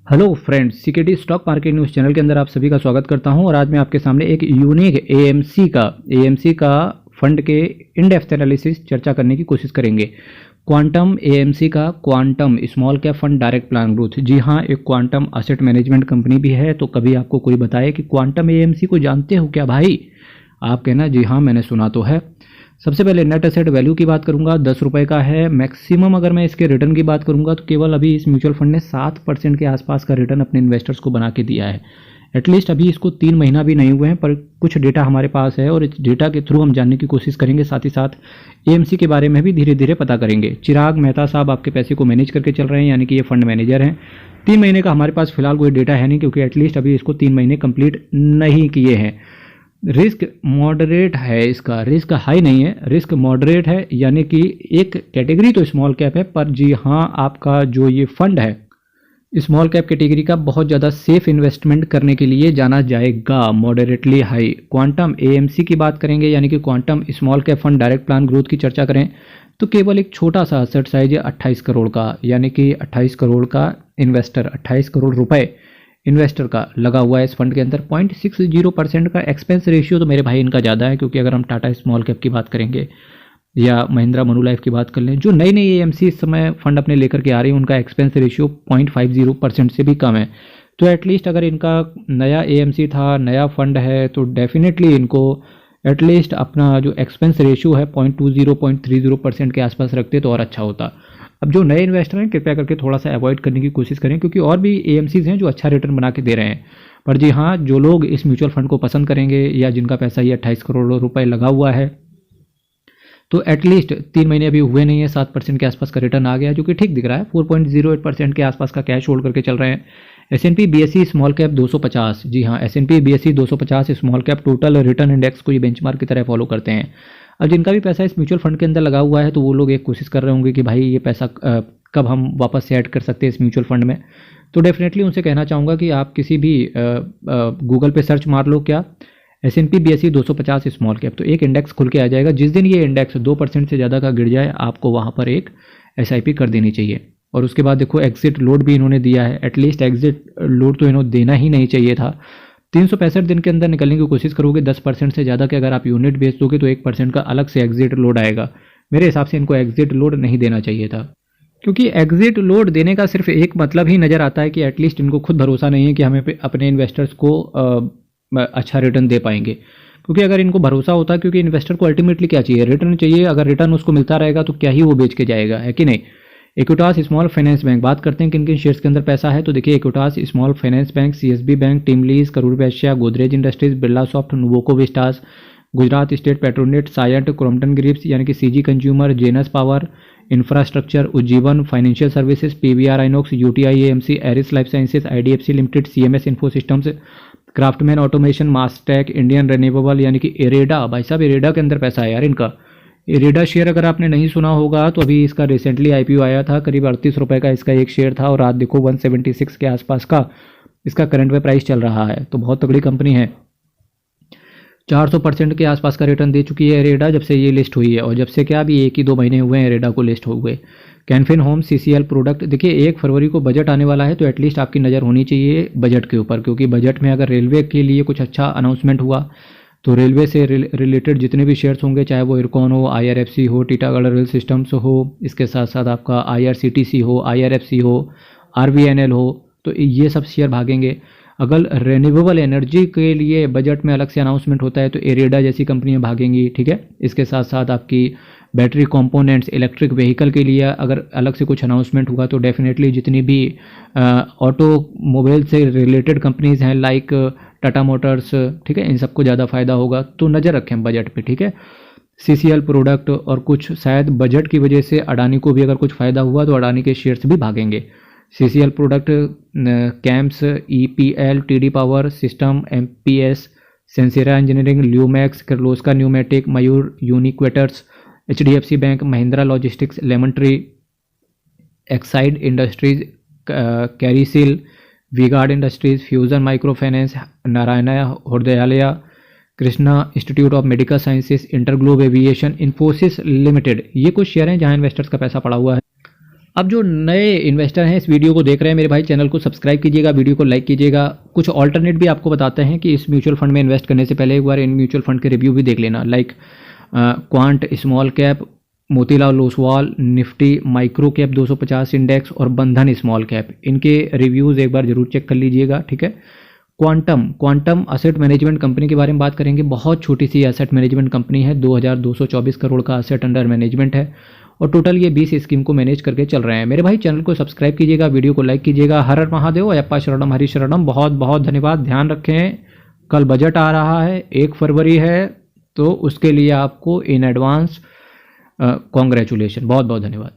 Hello friends, CKD stock market news channel के अंदर आप सभी का स्वागत करता हूं। और आज मैं आपके सामने एक यूनिक एएमसी का फंड के इन डेप्थ एनालिसिस चर्चा करने की कोशिश करेंगे। क्वांटम एएमसी का quantum small cap fund direct plan growth. जी हाँ, एक क्वांटम असेट मैनेजमेंट कंपनी भी है। तो कभी आपको कोई बताए कि क्वांटम एएमसी को जानते हो क्या भाई? आप कहना जी हाँ मैंने सुना तो है। सबसे पहले नेट एसेट वैल्यू की बात करूंगा, 10 रुपये का है मैक्सिमम। अगर मैं इसके रिटर्न की बात करूंगा तो केवल अभी इस म्यूचुअल फंड ने 7% के आसपास का रिटर्न अपने इन्वेस्टर्स को बना के दिया है। एटलीस्ट अभी इसको 3 महीना भी नहीं हुए हैं, पर कुछ डेटा हमारे पास है और इस डेटा के थ्रू हम जानने की कोशिश करेंगे। साथ ही साथ एएमसी के बारे में भी धीरे धीरे पता करेंगे। चिराग मेहता साहब आपके पैसे को मैनेज करके चल रहे हैं, यानी कि ये फंड मैनेजर हैं। 3 महीने का हमारे पास फिलहाल कोई डेटा है नहीं, क्योंकि एटलीस्ट अभी इसको 3 महीने कंप्लीट नहीं किए हैं। रिस्क मॉडरेट है, इसका रिस्क हाई नहीं है, रिस्क मॉडरेट है, यानी कि एक कैटेगरी तो स्मॉल कैप है, पर जी हाँ आपका जो ये फंड है स्मॉल कैप कैटेगरी का बहुत ज़्यादा सेफ इन्वेस्टमेंट करने के लिए जाना जाएगा। Moderately high. क्वांटम एएमसी की बात करेंगे, यानी कि quantum small cap fund direct plan growth की चर्चा करें तो केवल एक छोटा सा असेट साइज है 28 करोड़ का, यानी कि 28 करोड़ का इन्वेस्टर, 28 करोड़ रुपए इन्वेस्टर का लगा हुआ है इस फंड के अंदर। 0.60% का एक्सपेंस रेशियो तो मेरे भाई इनका ज़्यादा है, क्योंकि अगर हम टाटा स्मॉल कैप की बात करेंगे या महिंद्रा मनुलाइफ की बात कर लें, जो नई नई एएमसी इस समय फंड अपने लेकर के आ रही है, उनका एक्सपेंस रेशियो 0.50% से भी कम है। तो एटलीस्ट अगर इनका नया एएमसी था, नया फंड है, तो डेफिनेटली इनको एटलीस्ट अपना जो एक्सपेंस रेशियो है 0.20-0.30% के आसपास रखते तो और अच्छा होता। अब जो नए इन्वेस्टर हैं कृपया करके थोड़ा सा अवॉइड करने की कोशिश करें, क्योंकि और भी एएमसीज हैं जो अच्छा रिटर्न बना के दे रहे हैं। पर जी हाँ, जो लोग इस म्यूचुअल फंड को पसंद करेंगे या जिनका पैसा ये 28 करोड़ रुपए लगा हुआ है, तो एटलीस्ट 3 महीने अभी हुए नहीं है, 7% के आसपास का रिटर्न आ गया, जो कि ठीक दिख रहा है। 4.08% के आसपास का कैश होल्ड करके चल रहे हैं। S&P BSE स्मॉल कैप 250, जी हाँ S&P BSE 250 small cap total return index को ये बेंचमार्क की तरह फॉलो करते हैं। अब जिनका भी पैसा इस म्यूचुअल फंड के अंदर लगा हुआ है, तो वो लोग एक कोशिश कर रहे होंगे कि भाई ये पैसा कब हम वापस से ऐड कर सकते हैं इस म्यूचुअल फंड में। तो डेफिनेटली उनसे कहना चाहूँगा कि आप किसी भी गूगल पे सर्च मार लो क्या S&P BSE 250 स्मॉल कैप, तो एक इंडेक्स खुल के आ जाएगा। जिस दिन ये इंडेक्स 2% से ज़्यादा का गिर जाए, आपको वहाँ पर एक SIP कर देनी चाहिए। और उसके बाद देखो एग्जिट लोड भी इन्होंने दिया है। एटलीस्ट एग्जिट लोड तो इन्होंने देना ही नहीं चाहिए था। 365 दिन के अंदर निकलने की कोशिश करोगे 10% से ज़्यादा के अगर आप यूनिट बेच दोगे तो 1% का अलग से एग्जिट लोड आएगा। मेरे हिसाब से इनको एग्जिट लोड नहीं देना चाहिए था, क्योंकि एग्जिट लोड देने का सिर्फ एक मतलब ही नज़र आता है कि एटलीस्ट इनको खुद भरोसा नहीं है कि हमें अपने इन्वेस्टर्स को अच्छा रिटर्न दे पाएंगे। क्योंकि अगर इनको भरोसा होता, क्योंकि इन्वेस्टर को अल्टीमेटली क्या चाहिए, रिटर्न चाहिए। अगर रिटर्न उसको मिलता रहेगा तो क्या ही वो बेच के जाएगा, है कि नहीं। इक्विटास स्मॉल फाइनेंस बैंक, बात करते हैं किन किन शेयर्स के अंदर पैसा है, तो देखिए Equitas small finance bank, CSB bank, TeamLease, Karur Vysya, Godrej industries, Birla soft, Nuvoco Vistas, Gujarat state Petronet, Cyient, Crompton Greaves यानी कि CG consumer, Genus power, infrastructure, Ujjivan financial services, PVR INOX, UTI AMC, Eris life sciences, IDFC limited, CMS info systems, Craftsman automation, Mastek, Indian renewable यानी कि इरेडा। भाई साहब इरेडा के अंदर पैसा है यार इनका। इरेडा शेयर अगर आपने नहीं सुना होगा तो अभी इसका रिसेंटली IPO आया था, करीब 38 रुपये का इसका एक शेयर था, और आज देखो 176 के आसपास का इसका करंट में प्राइस चल रहा है। तो बहुत तगड़ी कंपनी है। 400% के आसपास का रिटर्न दे चुकी है इरेडा जब से ये लिस्ट हुई है, और जब से क्या अभी 1 ही 2 महीने हुए हैं इरेडा को लिस्ट हुए। कैनफिन होम CCL प्रोडक्ट, देखिए 1 फरवरी को बजट आने वाला है, तो एटलीस्ट आपकी नज़र होनी चाहिए बजट के ऊपर, क्योंकि बजट में अगर रेलवे के लिए कुछ अच्छा अनाउंसमेंट हुआ तो रेलवे से रिलेटेड जितने भी शेयर्स होंगे, चाहे वो इरकॉन हो, IRFC हो, टीटागढ़ रेल सिस्टम्स हो, इसके साथ साथ आपका IRCTC हो, IRFC हो, RVNL हो, तो ये सब शेयर भागेंगे। अगर रिन्यूएबल एनर्जी के लिए बजट में अलग से अनाउंसमेंट होता है तो इरेडा जैसी कंपनियां भागेंगी, ठीक है। इसके साथ साथ आपकी बैटरी कंपोनेंट्स, इलेक्ट्रिक व्हीकल के लिए अगर अलग से कुछ अनाउंसमेंट हुआ तो डेफिनेटली जितनी भी ऑटोमोबाइल से रिलेटेड कंपनीज हैं लाइक टाटा मोटर्स, ठीक है, इन सबको ज़्यादा फायदा होगा। तो नज़र रखें बजट पे, ठीक है। CCL प्रोडक्ट और कुछ शायद बजट की वजह से अडानी को भी अगर कुछ फ़ायदा हुआ तो अडानी के शेयर्स भी भागेंगे। CCL product, Campus, EPL, TD power system, MPS, Sansera engineering, Lumax, Kirloskar pneumatic, Mayur uniquoters, HDFC bank, Mahindra logistics, lemon tree, Exide industries, Carysil, V Guard industries, fusion micro finance, Narayana Hrudayalaya, Krishna institute of medical sciences, InterGlobe aviation, Infosys limited, ये कुछ share हैं जहां investors का पैसा पड़ा हुआ है। अब जो नए इन्वेस्टर हैं इस वीडियो को देख रहे हैं मेरे भाई, चैनल को सब्सक्राइब कीजिएगा, वीडियो को लाइक कीजिएगा। कुछ ऑल्टरनेट भी आपको बताते हैं कि इस म्यूचुअल फंड में इन्वेस्ट करने से पहले एक बार इन म्यूचुअल फंड के रिव्यू भी देख लेना, like quant small cap, Motilal Oswal, Nifty micro cap 250 index और बंधन स्मॉल कैप, इनके रिव्यूज़ एक बार जरूर चेक कर लीजिएगा, ठीक है। क्वांटम असेट मैनेजमेंट कंपनी के बारे में बात करेंगे। बहुत छोटी सी एसेट मैनेजमेंट कंपनी है, 2224 करोड़ का असेट अंडर मैनेजमेंट है और टोटल ये 20 स्कीम को मैनेज करके चल रहे हैं। मेरे भाई चैनल को सब्सक्राइब कीजिएगा, वीडियो को लाइक कीजिएगा। हर हर महादेव, अयप्पा शरणम हरि शरणम। बहुत बहुत धन्यवाद। ध्यान रखें कल बजट आ रहा है, 1 फरवरी है, तो उसके लिए आपको इन एडवांस कॉन्ग्रेचुलेशन। बहुत बहुत धन्यवाद।